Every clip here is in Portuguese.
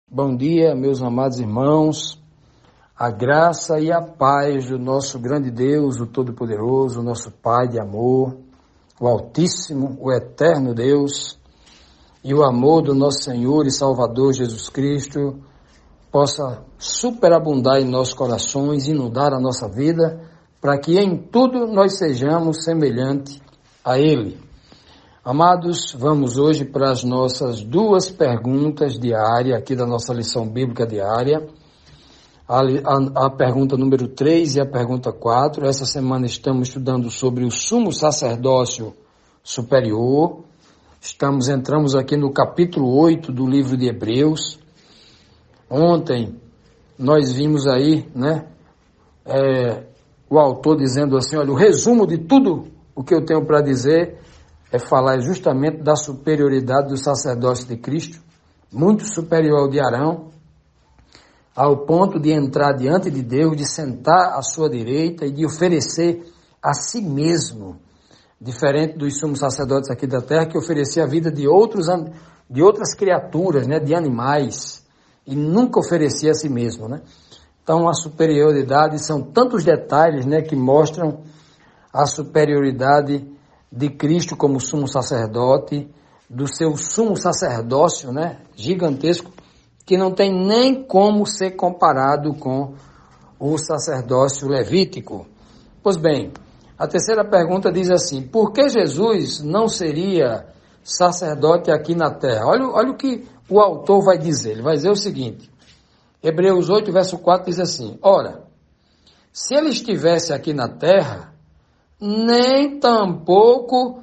Bom dia, meus amados irmãos, a graça e a paz do nosso grande Deus, o Todo-Poderoso, o nosso Pai de amor, o Altíssimo, o Eterno Deus, e o amor do nosso Senhor e Salvador Jesus Cristo possa superabundar em nossos corações, inundar a nossa vida, para que em tudo nós sejamos semelhantes a Ele. Amados, vamos hoje para as nossas duas perguntas diárias, aqui da nossa lição bíblica diária. A pergunta número 3 e a pergunta 4. Essa semana estamos estudando sobre o sumo sacerdócio superior. Entramos aqui no capítulo 8 do livro de Hebreus. Ontem nós vimos aí, o autor dizendo assim, olha, o resumo de tudo o que eu tenho para dizer é falar justamente da superioridade do sacerdócio de Cristo, muito superior ao de Arão, ao ponto de entrar diante de Deus, de sentar à sua direita e de oferecer a si mesmo, diferente dos sumos sacerdotes aqui da terra, que oferecia a vida de outras criaturas, de animais, e nunca oferecia a si mesmo, Então, a superioridade são tantos detalhes, que mostram a superioridade de Cristo como sumo sacerdote, do seu sumo sacerdócio, gigantesco, que não tem nem como ser comparado com o sacerdócio levítico. Pois bem, a terceira pergunta diz assim, por que Jesus não seria sacerdote aqui na terra? Olha o que o autor vai dizer, ele vai dizer o seguinte, Hebreus 8, verso 4 diz assim, ora, se ele estivesse aqui na terra, nem tampouco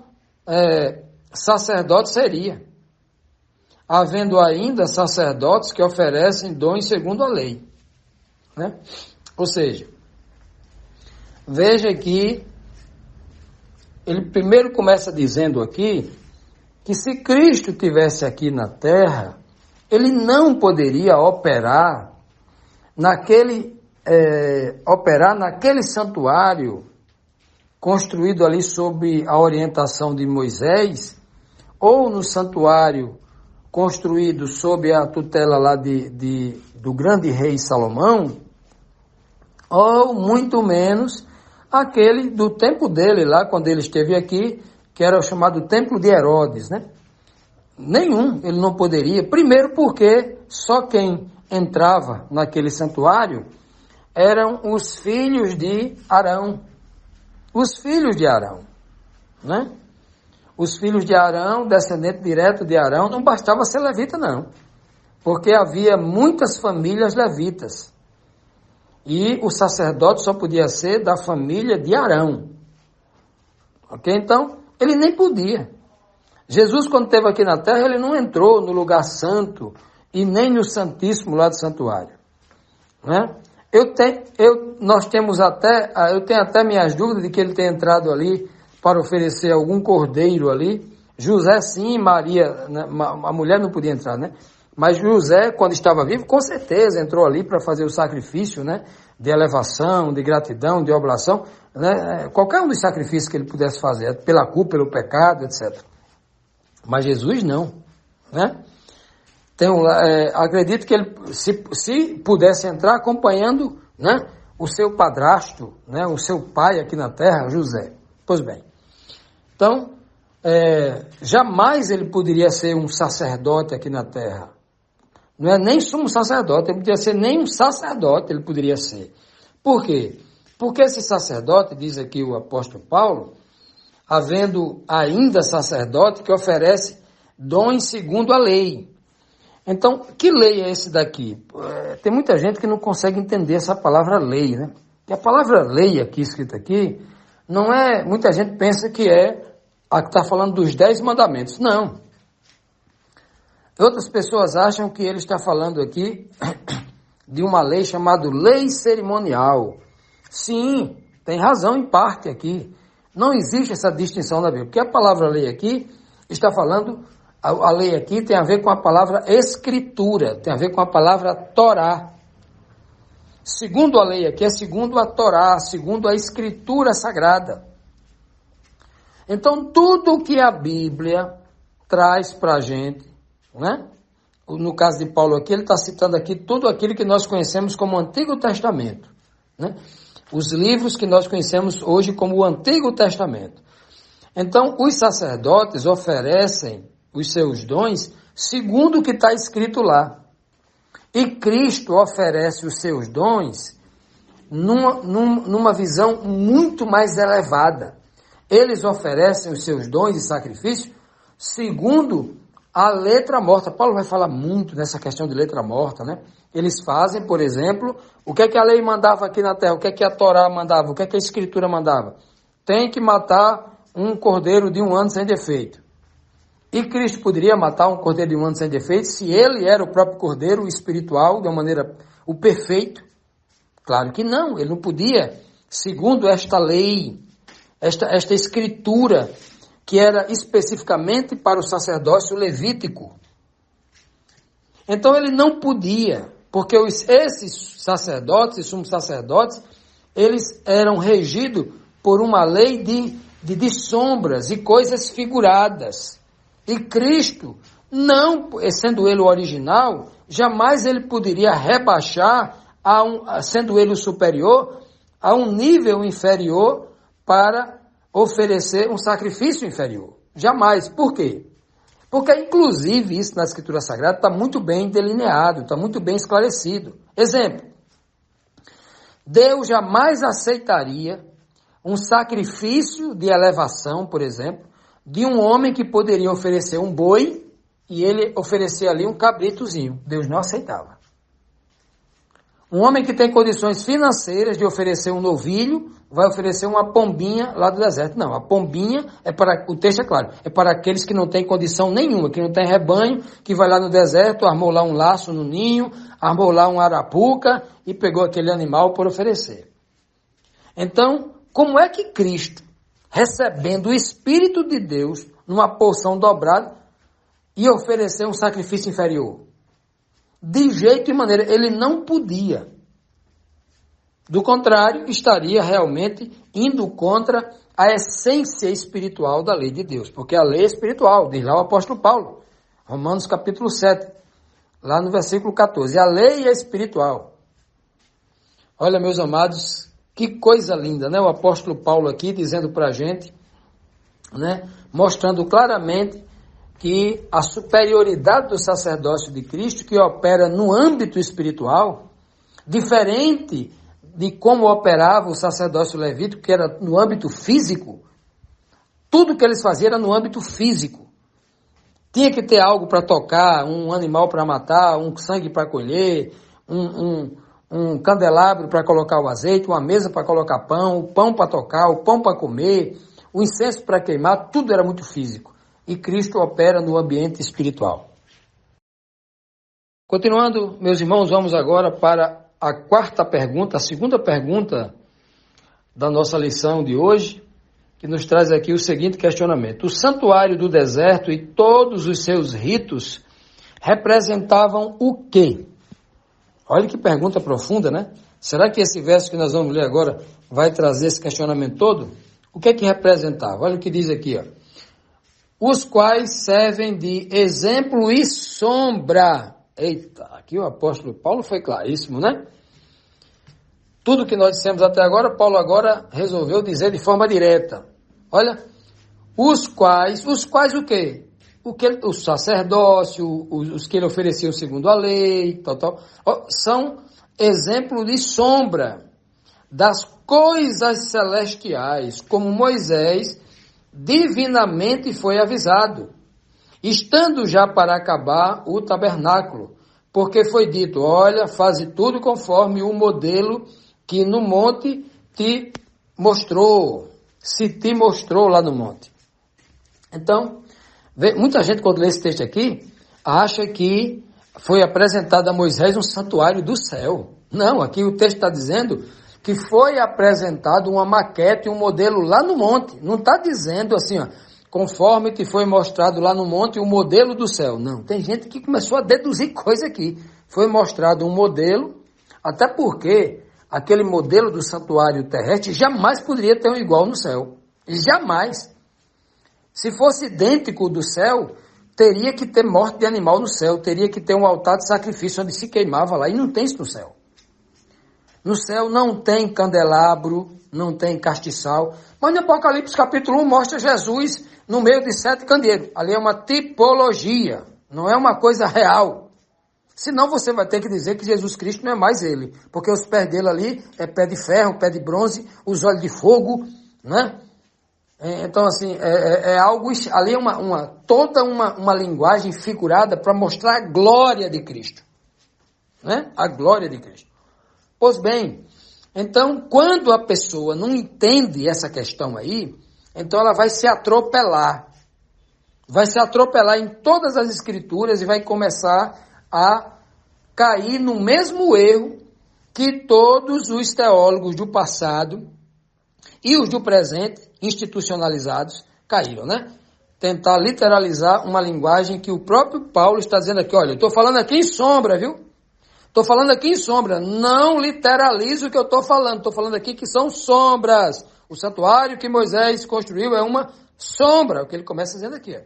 sacerdote seria, havendo ainda sacerdotes que oferecem dons segundo a lei. Ou seja, veja que ele primeiro começa dizendo aqui que se Cristo estivesse aqui na terra, ele não poderia operar naquele santuário construído ali sob a orientação de Moisés, ou no santuário construído sob a tutela lá do grande rei Salomão, ou muito menos aquele do tempo dele lá, quando ele esteve aqui, que era o chamado Templo de Herodes, Nenhum, ele não poderia, primeiro porque só quem entrava naquele santuário eram os filhos de Arão. Os filhos de Arão, Os filhos de Arão, descendente direto de Arão, não bastava ser levita, não. Porque havia muitas famílias levitas. E o sacerdote só podia ser da família de Arão. Ok? Então, ele nem podia. Jesus, quando esteve aqui na terra, ele não entrou no lugar santo e nem no santíssimo lá do santuário. Eu tenho até minhas dúvidas de que ele tenha entrado ali para oferecer algum cordeiro ali. José sim, Maria, a mulher não podia entrar, Mas José, quando estava vivo, com certeza entrou ali para fazer o sacrifício, de elevação, de gratidão, de oblação, qualquer um dos sacrifícios que ele pudesse fazer, pela culpa, pelo pecado, etc. Mas Jesus não, Acredito que ele, se pudesse entrar acompanhando, o seu padrasto, né, o seu pai aqui na terra, José. Pois bem, então, jamais ele poderia ser um sacerdote aqui na terra. Não é nem sumo sacerdote, ele poderia ser nem um sacerdote, ele poderia ser. Por quê? Porque esse sacerdote, diz aqui o apóstolo Paulo, havendo ainda sacerdote que oferece dons segundo a lei. Então, que lei é esse daqui? Tem muita gente que não consegue entender essa palavra lei, né? E a palavra lei aqui, escrita aqui, não é... Muita gente pensa que é a que está falando dos 10 mandamentos. Não. Outras pessoas acham que ele está falando aqui de uma lei chamada lei cerimonial. Sim, tem razão em parte aqui. Não existe essa distinção na Bíblia, porque a palavra lei aqui está falando, a lei aqui tem a ver com a palavra escritura, tem a ver com a palavra Torá. Segundo a lei aqui, é segundo a Torá, segundo a escritura sagrada. Então, tudo que a Bíblia traz para a gente, né? No caso de Paulo aqui, ele está citando aqui tudo aquilo que nós conhecemos como Antigo Testamento, né? Os livros que nós conhecemos hoje como o Antigo Testamento. Então, os sacerdotes oferecem os seus dons segundo o que está escrito lá. E Cristo oferece os seus dons numa visão muito mais elevada. Eles oferecem os seus dons de sacrifício segundo a letra morta. Paulo vai falar muito nessa questão de letra morta, né? Eles fazem, por exemplo, o que é que a lei mandava aqui na terra, o que é que a Torá mandava, o que é que a Escritura mandava. Tem que matar um cordeiro de 1 ano sem defeito. E Cristo poderia matar um cordeiro de 1 ano sem defeito se ele era o próprio cordeiro espiritual, de uma maneira, o perfeito? Claro que não, ele não podia, segundo esta lei, esta Escritura, que era especificamente para o sacerdócio levítico. Então ele não podia, porque esses sacerdotes, esses sumos sacerdotes, eles eram regidos por uma lei de sombras e coisas figuradas. E Cristo, não sendo ele o original, jamais ele poderia rebaixar, sendo ele o superior, a um nível inferior para oferecer um sacrifício inferior. Jamais. Por quê? Porque, inclusive, isso na Escritura Sagrada está muito bem delineado, está muito bem esclarecido. Exemplo, Deus jamais aceitaria um sacrifício de elevação, por exemplo, de um homem que poderia oferecer um boi e ele oferecer ali um cabritozinho. Deus não aceitava. Um homem que tem condições financeiras de oferecer um novilho, vai oferecer uma pombinha lá do deserto. Não, a pombinha é para, o texto é claro, é para aqueles que não têm condição nenhuma, que não tem rebanho, que vai lá no deserto, armou lá um laço no ninho, armou lá um arapuca e pegou aquele animal por oferecer. Então, como é que Cristo, recebendo o Espírito de Deus numa porção dobrada, ia oferecer um sacrifício inferior? De jeito e maneira, ele não podia. Do contrário, estaria realmente indo contra a essência espiritual da lei de Deus. Porque a lei é espiritual, diz lá o apóstolo Paulo, Romanos capítulo 7, lá no versículo 14. A lei é espiritual. Olha, meus amados, que coisa linda, né? O apóstolo Paulo aqui dizendo para a gente, né? Mostrando claramente que a superioridade do sacerdócio de Cristo, que opera no âmbito espiritual, diferente de como operava o sacerdócio levítico, que era no âmbito físico, tudo que eles faziam era no âmbito físico. Tinha que ter algo para tocar, um animal para matar, um sangue para colher, um candelabro para colocar o azeite, uma mesa para colocar pão, o pão para tocar, o pão para comer, o incenso para queimar, tudo era muito físico. E Cristo opera no ambiente espiritual. Continuando, meus irmãos, vamos agora para a quarta pergunta, a segunda pergunta da nossa lição de hoje, que nos traz aqui o seguinte questionamento. O santuário do deserto e todos os seus ritos representavam o quê? Olha que pergunta profunda, né? Será que esse verso que nós vamos ler agora vai trazer esse questionamento todo? O que é que representava? Olha o que diz aqui, ó. Os quais servem de exemplo e sombra. Eita, aqui o apóstolo Paulo foi claríssimo, né? Tudo que nós dissemos até agora, Paulo agora resolveu dizer de forma direta. Olha, os quais o quê? O sacerdócio, os que ele ofereciam segundo a lei, tal, são exemplo de sombra das coisas celestiais, como Moisés divinamente foi avisado, estando já para acabar o tabernáculo, porque foi dito, olha, faze tudo conforme o modelo que no monte te mostrou, se te mostrou lá no monte. Então, muita gente quando lê esse texto aqui, acha que foi apresentado a Moisés um santuário do céu. Não, aqui o texto está dizendo que foi apresentado uma maquete, um modelo lá no monte. Não está dizendo assim, ó, conforme te foi mostrado lá no monte o modelo do céu. Não, tem gente que começou a deduzir coisa aqui. Foi mostrado um modelo, até porque aquele modelo do santuário terrestre jamais poderia ter um igual no céu. Jamais. Se fosse idêntico do céu, teria que ter morte de animal no céu, teria que ter um altar de sacrifício onde se queimava lá, e não tem isso no céu. No céu não tem candelabro, não tem castiçal, mas no Apocalipse capítulo 1 mostra Jesus no meio de 7 candeeiros. Ali é uma tipologia, não é uma coisa real. Senão você vai ter que dizer que Jesus Cristo não é mais ele, porque os pés dele ali é pé de ferro, pé de bronze, os olhos de fogo, né? Então, assim, é algo, ali é toda uma linguagem figurada para mostrar a glória de Cristo, né? A glória de Cristo. Pois bem, então, quando a pessoa não entende essa questão aí, então ela vai se atropelar em todas as escrituras e vai começar a cair no mesmo erro que todos os teólogos do passado e os do presente, institucionalizados, caíram, né? Tentar literalizar uma linguagem que o próprio Paulo está dizendo aqui, olha, eu estou falando aqui em sombra, viu? Estou falando aqui em sombra, não literalizo o que eu estou falando aqui que são sombras. O santuário que Moisés construiu é uma sombra, o que ele começa dizendo aqui.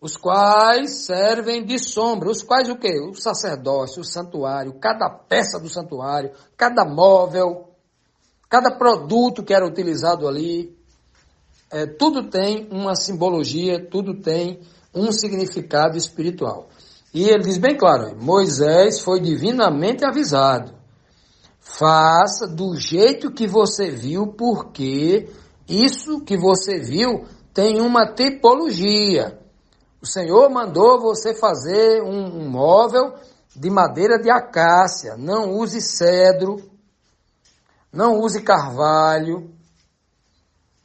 Os quais servem de sombra, os quais o quê? O sacerdócio, o santuário, cada peça do santuário, cada móvel, cada produto que era utilizado ali, tudo tem uma simbologia, tudo tem um significado espiritual. E ele diz bem claro, Moisés foi divinamente avisado. Faça do jeito que você viu, porque isso que você viu tem uma tipologia. O Senhor mandou você fazer um móvel de madeira de acácia, não use cedro, não use carvalho,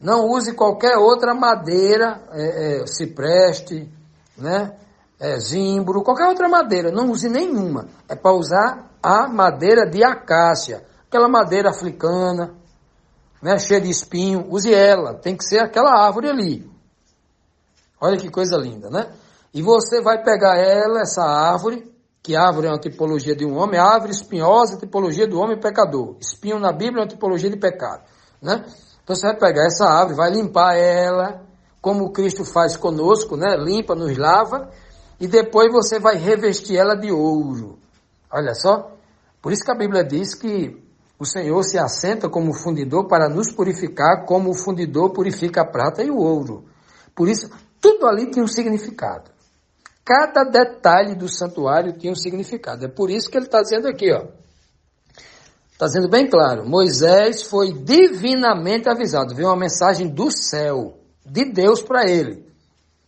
não use qualquer outra madeira, cipreste, né? Zimbro, qualquer outra madeira, não use nenhuma. É para usar a madeira de acácia, aquela madeira africana, né? Cheia de espinho, use ela, tem que ser aquela árvore ali. Olha que coisa linda, né? E você vai pegar essa árvore, que árvore é uma tipologia de um homem, a árvore espinhosa é a tipologia do homem pecador. Espinho na Bíblia é uma tipologia de pecado, né? Então você vai pegar essa árvore, vai limpar ela, como Cristo faz conosco, né? Limpa, nos lava, e depois você vai revestir ela de ouro. Olha só, por isso que a Bíblia diz que o Senhor se assenta como fundidor para nos purificar, como o fundidor purifica a prata e o ouro. Por isso, tudo ali tinha um significado. Cada detalhe do santuário tinha um significado. É por isso que ele está dizendo aqui, ó. Está dizendo bem claro, Moisés foi divinamente avisado. Veio uma mensagem do céu, de Deus para ele.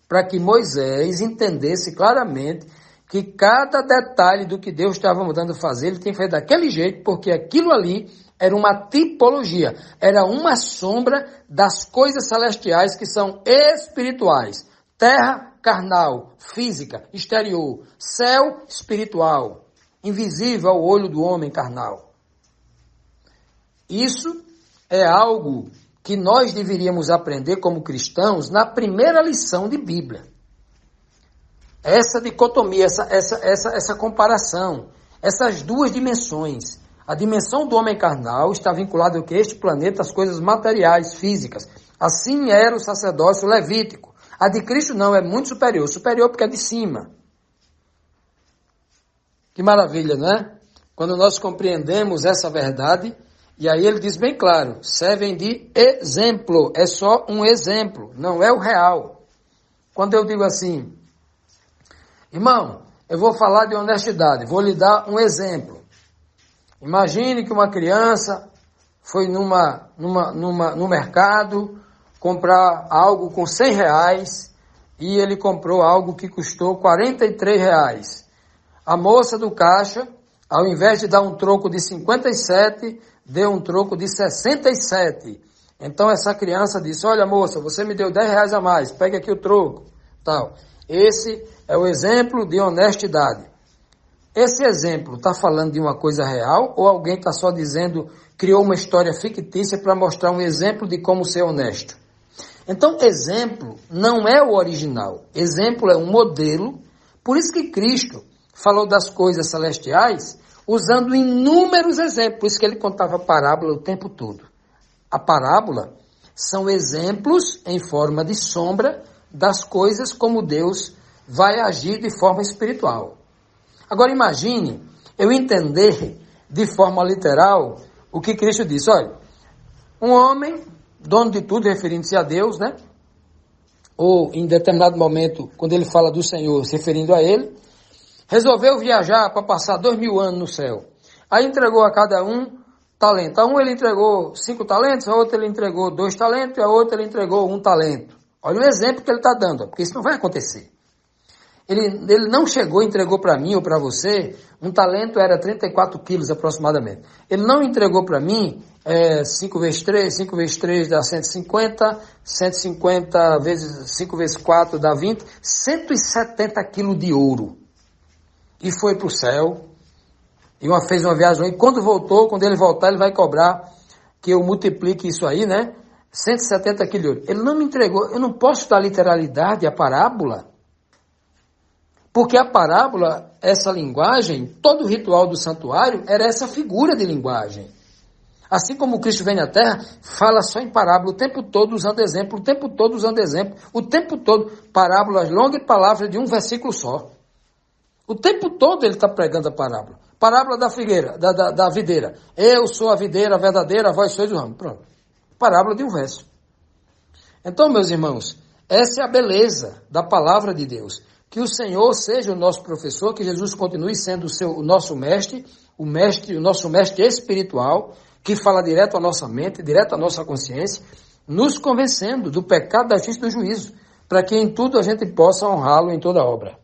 Para que Moisés entendesse claramente que cada detalhe do que Deus estava mandando fazer, ele tem feito daquele jeito, porque aquilo ali era uma tipologia, era uma sombra das coisas celestiais que são espirituais. Terra, carnal, física, exterior. Céu, espiritual, invisível ao olho do homem carnal. Isso é algo que nós deveríamos aprender como cristãos na primeira lição de Bíblia. Essa dicotomia, essa comparação, essas duas dimensões. A dimensão do homem carnal está vinculada ao que este planeta, as coisas materiais, físicas. Assim era o sacerdócio levítico. A de Cristo não, é muito superior. Superior porque é de cima. Que maravilha, não é? quando nós compreendemos essa verdade, e aí ele diz bem claro, servem de exemplo, é só um exemplo, não é o real. Quando eu digo assim, irmão, eu vou falar de honestidade, vou lhe dar um exemplo. Imagine que uma criança foi no mercado comprar algo com R$100 e ele comprou algo que custou R$43. A moça do caixa, ao invés de dar um troco de 57, deu um troco de 67. Então essa criança disse, olha moça, você me deu R$10 a mais, pegue aqui o troco. Tal. Esse é o exemplo de honestidade. Esse exemplo está falando de uma coisa real ou alguém está só dizendo, criou uma história fictícia para mostrar um exemplo de como ser honesto? Então, exemplo não é o original. Exemplo é um modelo. Por isso que Cristo falou das coisas celestiais usando inúmeros exemplos. Por isso que ele contava parábola o tempo todo. A parábola são exemplos em forma de sombra das coisas como Deus vai agir de forma espiritual. Agora imagine eu entender de forma literal o que Cristo disse. Olha, um homem, dono de tudo, referindo-se a Deus, né? Ou em determinado momento, quando ele fala do Senhor, se referindo a ele, resolveu viajar para passar 2000 anos no céu. Aí entregou a cada um talento. A um ele entregou 5 talentos, a outro ele entregou 2 talentos, e a outra ele entregou 1 talento. Olha o exemplo que ele está dando, porque isso não vai acontecer. Ele não chegou e entregou para mim ou para você, um talento era 34 quilos aproximadamente. Ele não entregou para mim 5 vezes 3 dá 150, 150 vezes 5 vezes 4 dá 20, 170 quilos de ouro. E foi para o céu, e fez uma viagem, e quando ele voltar, ele vai cobrar que eu multiplique isso aí, né? 170 quilos de ouro. Ele não me entregou, eu não posso dar literalidade à parábola, porque a parábola, essa linguagem, todo o ritual do santuário era essa figura de linguagem. Assim como Cristo vem na Terra, fala só em parábola, o tempo todo usando exemplo, o tempo todo usando exemplo, o tempo todo, parábolas longas e palavras de um versículo só. O tempo todo ele está pregando a parábola. Parábola da figueira, da videira. Eu sou a videira verdadeira, vós sois o ramo. Pronto. Parábola de um verso. Então, meus irmãos, essa é a beleza da palavra de Deus. Que o Senhor seja o nosso professor, que Jesus continue sendo o nosso mestre, o nosso mestre espiritual, que fala direto à nossa mente, direto à nossa consciência, nos convencendo do pecado, da justiça e do juízo, para que em tudo a gente possa honrá-lo em toda obra.